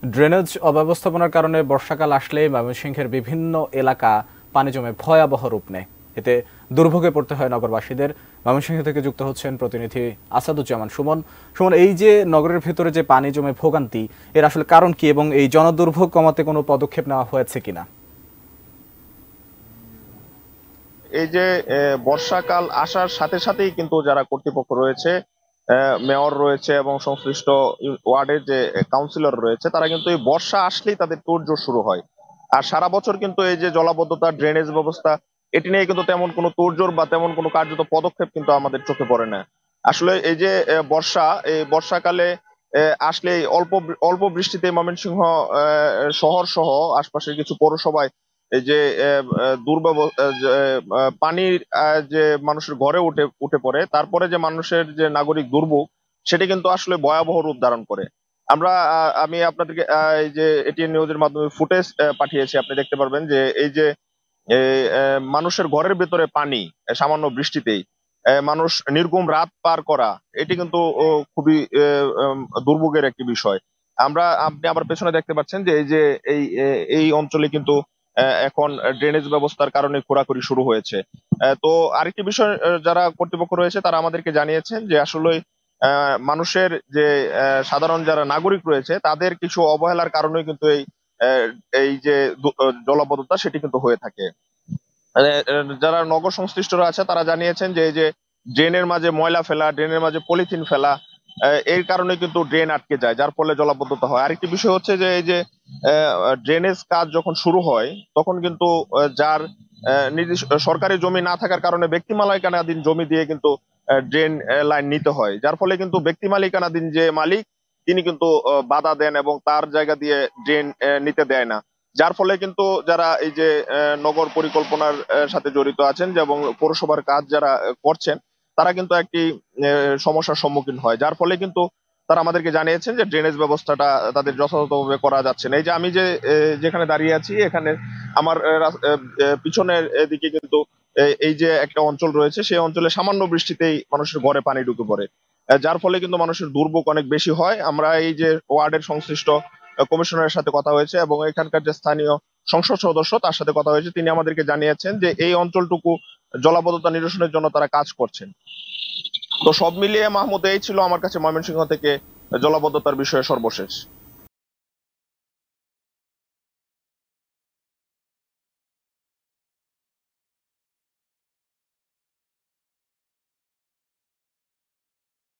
Drainage অব্যবস্থাপনার কারণে বর্ষাকাল আসলে ময়মনসিংহের বিভিন্ন এলাকা পানি জমে ভয়াবহ রূপ নেয়। এতে দুর্ভোগে পড়তে হয় নগরবাসীদের। ময়মনসিংহ থেকে যুক্ত হচ্ছেন প্রতিনিধি আসাদুজ্জামান সুমন। সুমন, এই যে নগরের ভেতরে যে পানি জমে ভোগান্তি, এর আসলে কারণ কি এবং এই জনদুর্ভোগ কমাতে কোনো পদক্ষেপ নেওয়া হয়েছে কিনা? এই যে বর্ষাকাল আসার সাথে সাথেই কিন্তু যারা কর্তৃপক্ষ রয়েছে, মেয়র রয়েছে এবং সংশ্লিষ্ট ওয়ার্ডের যে কাউন্সিলর রয়েছে, তারা কিন্তু এই বর্ষা আসলেই তাদের তোড়জোড় শুরু হয়। আর সারা বছর কিন্তু এই যে জলাবদ্ধতা, ড্রেনেজ ব্যবস্থা, এটি নিয়ে কিন্তু তেমন কোনো তোড়জোড় বা তেমন কোনো কার্যত পদক্ষেপ কিন্তু আমাদের চোখে পড়ে না। আসলে এই যে এই বর্ষাকালে আসলে এই অল্প অল্প বৃষ্টিতে ময়মনসিংহ শহর সহ আশপাশের কিছু পৌরসভায় এই যে পানির যে মানুষের ঘরে উঠে উঠে পড়ে, তারপরে যে মানুষের যে নাগরিক দুর্ভোগ, সেটা কিন্তু আসলে ভয়াবহ রূপ ধারণ করে। আমি আপনাদেরকে এই যে এটিএন নিউজের মাধ্যমে ফুটেজ পাঠিয়েছি, আপনি দেখতে পারবেন যে এই যে মানুষের ঘরের ভেতরে পানি, সামান্য বৃষ্টিতেই মানুষ নির্ঘুম রাত পার করা, এটি কিন্তু খুবই দুর্ভোগের একটি বিষয়। আপনি আমার পেছনে দেখতে পাচ্ছেন যে এই অঞ্চলে কিন্তু এখন ড্রেনেজ ব্যবস্থার কারণে খোঁড়াখুড়ি শুরু হয়েছে। তো আরেকটি বিষয়, যারা কর্তৃপক্ষ রয়েছে তারা আমাদেরকে জানিয়েছেন যে আসলে মানুষের যে সাধারণ যারা নাগরিক রয়েছে, তাদের কিছু অবহেলার কারণে কিন্তু আহ, এই যে জলাবদ্ধতা সেটি কিন্তু হয়ে থাকে। যারা নগর সংশ্লিষ্টরা আছে তারা জানিয়েছেন যে এই যে ড্রেনের মাঝে ময়লা ফেলা, ড্রেনের মাঝে পলিথিন ফেলা, এর কারণে কিন্তু ড্রেন আটকে যায়, যার ফলে জলাবদ্ধতা হয়। আরেকটি বিষয় হচ্ছে যে এই যে ড্রেনেজ কাজ যখন শুরু হয়, তখন কিন্তু যার নির্দিষ্ট সরকারি জমি না থাকার কারণে ব্যক্তি মালিকানাধীন জমি দিয়ে কিন্তু ড্রেন লাইন নিতে হয়, যার ফলে কিন্তু ব্যক্তি মালিকানাধীন যে মালিক, তিনি কিন্তু বাধা দেন এবং তার জায়গা দিয়ে ড্রেন নিতে দেয় না। যার ফলে কিন্তু যারা এই যে নগর পরিকল্পনার সাথে জড়িত আছেন এবং পৌরসভার কাজ যারা করছেন, তারা কিন্তু একটি সমস্যার সম্মুখীন হয়, যার ফলে কিন্তু তারা আমাদেরকে জানিয়েছেন যে ড্রেনেজ ব্যবস্থাটা তাদের যথাযথভাবে করা যাচ্ছে না। এই যে আমি যেখানে দাঁড়িয়ে আছি, এখানে আমার পিছনের দিকে কিন্তু এই যে একটা অঞ্চল রয়েছে, সেই অঞ্চলে সামান্য বৃষ্টিতেই মানুষের ঘরে পানি ঢুকে পড়ে, যার ফলে কিন্তু মানুষের দুর্ভোগ অনেক বেশি হয়। আমরা এই যে ওয়ার্ডের সংশ্লিষ্ট কমিশনারের সাথে কথা হয়েছে এবং এখানকার যে স্থানীয় সংসদ সদস্য, তার সাথে কথা হয়েছে, তিনি আমাদেরকে জানিয়েছেন যে এই অঞ্চলটুকু জলাবদ্ধতা নিরসনের জন্য তারা কাজ করছেন। তো সব মিলিয়ে মাহমুদ, এই ছিল আমার কাছে ময়মনসিংহ থেকে জলাবদ্ধতার বিষয়ে সর্বশেষ।